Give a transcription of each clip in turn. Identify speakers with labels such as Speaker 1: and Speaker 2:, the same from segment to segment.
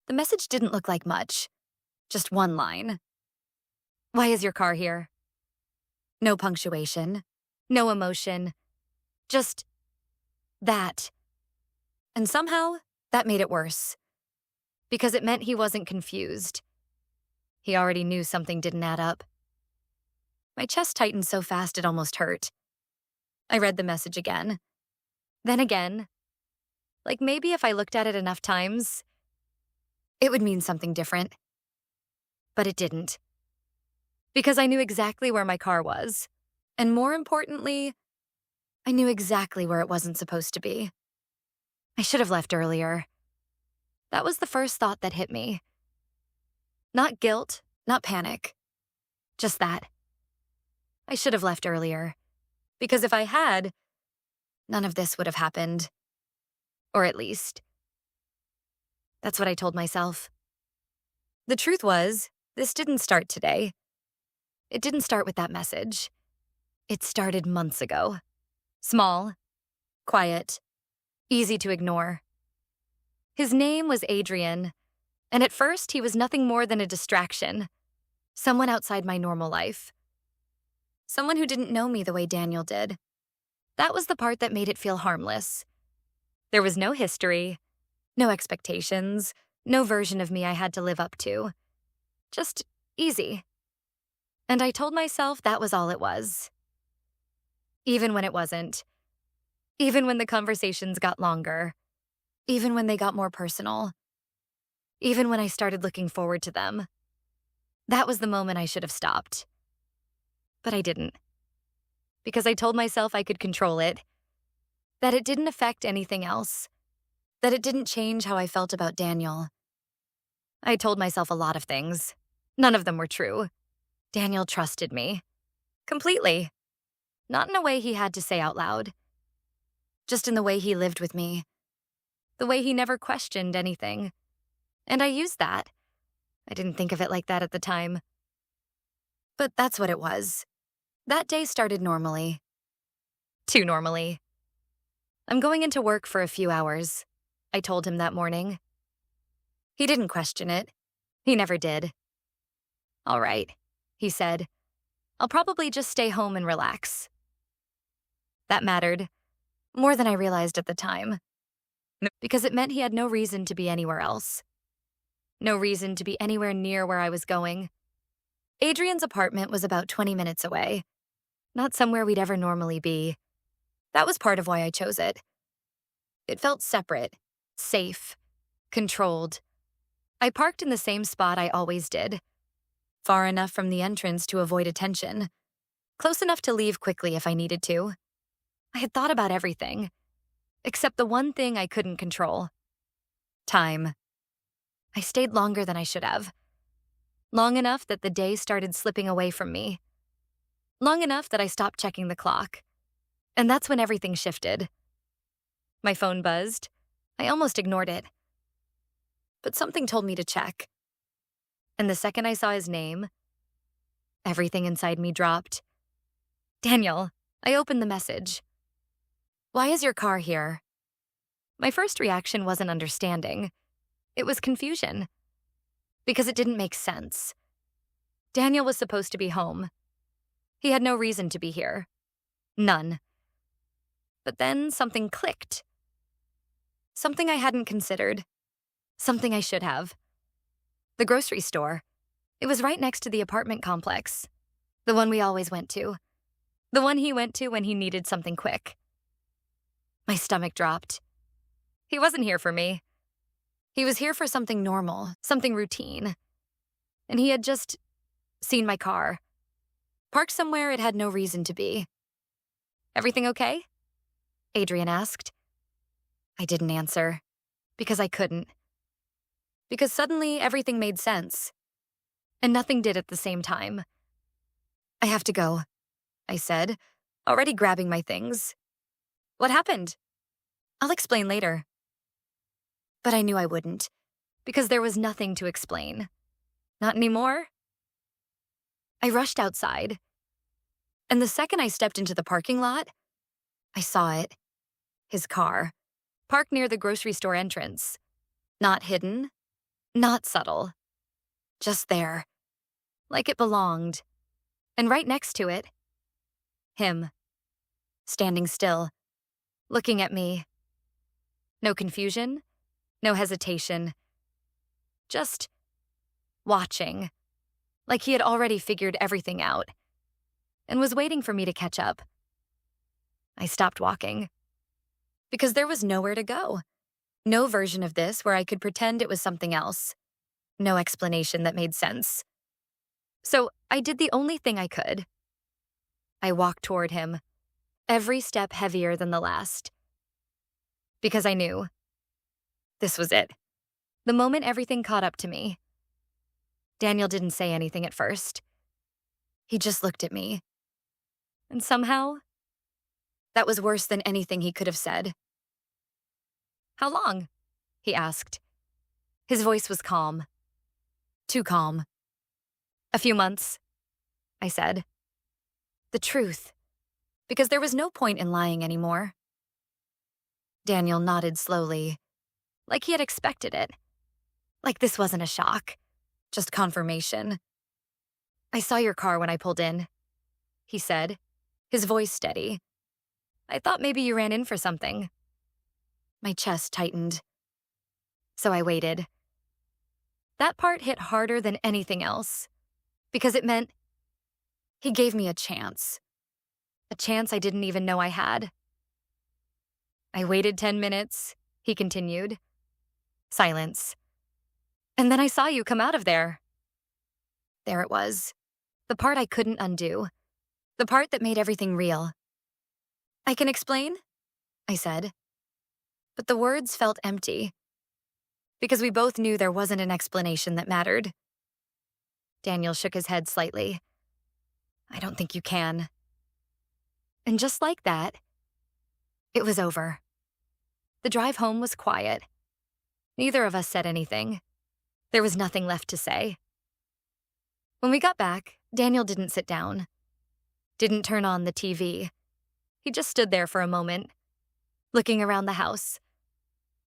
Speaker 1: The message didn't look like much, just one line. Why is your car here? No punctuation, no emotion, just that. And somehow, that made it worse, because it meant he wasn't confused. He already knew something didn't add up. My chest tightened so fast it almost hurt. I read the message again. Then again. Like maybe if I looked at it enough times, it would mean something different. But it didn't. Because I knew exactly where my car was. And more importantly, I knew exactly where it wasn't supposed to be. I should have left earlier. That was the first thought that hit me. Not guilt, not panic. Just that. I should have left earlier. Because if I had, none of this would have happened. Or at least. That's what I told myself. The truth was, this didn't start today. It didn't start with that message. It started months ago. Small, quiet, easy to ignore. His name was Adrian, and at first he was nothing more than a distraction. Someone outside my normal life. Someone who didn't know me the way Daniel did. That was the part that made it feel harmless. There was no history, no expectations, no version of me I had to live up to. Just easy. And I told myself that was all it was. Even when it wasn't. Even when the conversations got longer. Even when they got more personal. Even when I started looking forward to them. That was the moment I should have stopped. But I didn't. Because I told myself I could control it. That it didn't affect anything else. That it didn't change how I felt about Daniel. I told myself a lot of things. None of them were true. Daniel trusted me. Completely. Not in a way he had to say out loud. Just in the way he lived with me. The way he never questioned anything. And I used that. I didn't think of it like that at the time. But that's what it was. That day started normally. Too normally. I'm going into work for a few hours, I told him that morning. He didn't question it. He never did. All right, he said. I'll probably just stay home and relax. That mattered, more than I realized at the time. Because it meant he had no reason to be anywhere else. No reason to be anywhere near where I was going. Adrian's apartment was about 20 minutes away. Not somewhere we'd ever normally be. That was part of why I chose it. It felt separate, safe, controlled. I parked in the same spot I always did. Far enough from the entrance to avoid attention. Close enough to leave quickly if I needed to. I had thought about everything. Except the one thing I couldn't control. Time. I stayed longer than I should have. Long enough that the day started slipping away from me. Long enough that I stopped checking the clock. And that's when everything shifted. My phone buzzed. I almost ignored it. But something told me to check. And the second I saw his name, everything inside me dropped. Daniel, I opened the message. Why is your car here? My first reaction wasn't understanding. It was confusion. Because it didn't make sense. Daniel was supposed to be home. He had no reason to be here. None. But then something clicked. Something I hadn't considered. Something I should have. The grocery store. It was right next to the apartment complex. The one we always went to. The one he went to when he needed something quick. My stomach dropped. He wasn't here for me. He was here for something normal, something routine. And he had just seen my car. Parked somewhere it had no reason to be. Everything okay? Adrian asked. I didn't answer. Because I couldn't. Because suddenly everything made sense. And nothing did at the same time. I have to go, I said, already grabbing my things. What happened? I'll explain later. But I knew I wouldn't, because there was nothing to explain. Not anymore. I rushed outside. And the second I stepped into the parking lot, I saw it. His car, parked near the grocery store entrance. Not hidden, Not subtle. Just there. Like it belonged. And right next to it, him. Standing still. Looking at me. No confusion. No hesitation. Just watching. Like he had already figured everything out. And was waiting for me to catch up. I stopped walking. Because there was nowhere to go. No version of this where I could pretend it was something else. No explanation that made sense. So I did the only thing I could. I walked toward him, every step heavier than the last. Because I knew. This was it. The moment everything caught up to me. Daniel didn't say anything at first. He just looked at me. And somehow, that was worse than anything he could have said. "How long?" he asked. His voice was calm. Too calm. "A few months," I said. The truth. Because there was no point in lying anymore. Daniel nodded slowly, like he had expected it. Like this wasn't a shock, just confirmation. "I saw your car when I pulled in," he said, his voice steady. "I thought maybe you ran in for something." My chest tightened. So I waited. That part hit harder than anything else, because it meant he gave me a chance. A chance I didn't even know I had. "I waited 10 minutes, he continued. Silence. "And then I saw you come out of there." There it was. The part I couldn't undo. The part that made everything real. "I can explain?" I said. But the words felt empty. Because we both knew there wasn't an explanation that mattered. Daniel shook his head slightly. "I don't think you can." And just like that, it was over. The drive home was quiet. Neither of us said anything. There was nothing left to say. When we got back, Daniel didn't sit down. Didn't turn on the TV. He just stood there for a moment, looking around the house.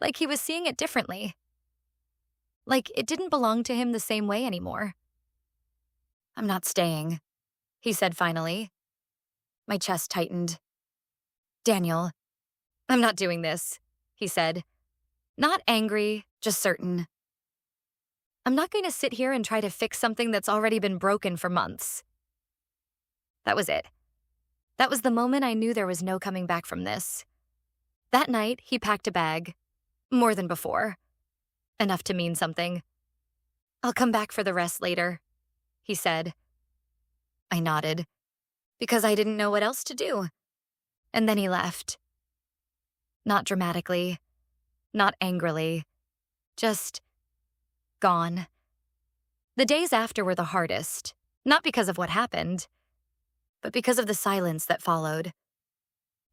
Speaker 1: Like he was seeing it differently. Like it didn't belong to him the same way anymore. "I'm not staying," he said finally. My chest tightened. "Daniel, I'm not doing this," he said. Not angry, just certain. "I'm not going to sit here and try to fix something that's already been broken for months." That was it. That was the moment I knew there was no coming back from this. That night, he packed a bag. More than before. Enough to mean something. "I'll come back for the rest later," he said. I nodded, because I didn't know what else to do. And then he left. Not dramatically, not angrily, just gone. The days after were the hardest, not because of what happened, but because of the silence that followed.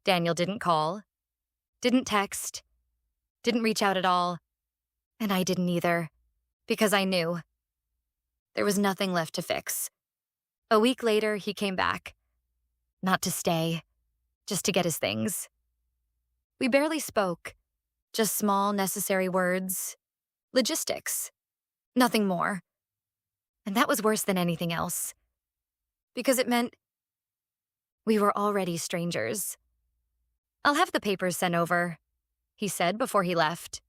Speaker 1: Daniel didn't call, didn't text, didn't reach out at all, and I didn't either, because I knew. There was nothing left to fix. A week later, he came back. Not to stay, just to get his things. We barely spoke, just small, necessary words. Logistics. Nothing more. And that was worse than anything else. Because it meant we were already strangers. "I'll have the papers sent over," he said before he left.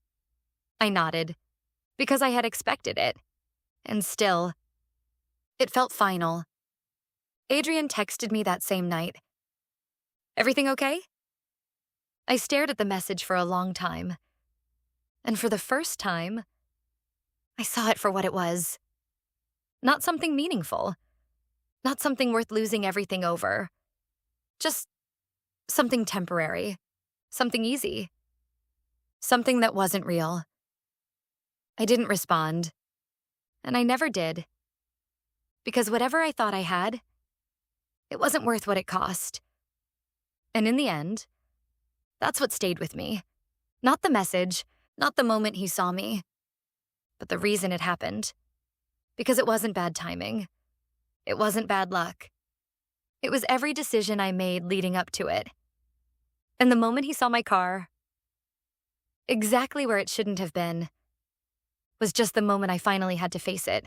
Speaker 1: I nodded, because I had expected it. And still, it felt final. Adrian texted me that same night. "Everything okay?" I stared at the message for a long time. And for the first time, I saw it for what it was. Not something meaningful. Not something worth losing everything over. Just something temporary. Something easy. Something that wasn't real. I didn't respond. And I never did. Because whatever I thought I had, it wasn't worth what it cost. And in the end, that's what stayed with me. Not the message, not the moment he saw me, but the reason it happened. Because it wasn't bad timing. It wasn't bad luck. It was every decision I made leading up to it. And the moment he saw my car, exactly where it shouldn't have been, was just the moment I finally had to face it.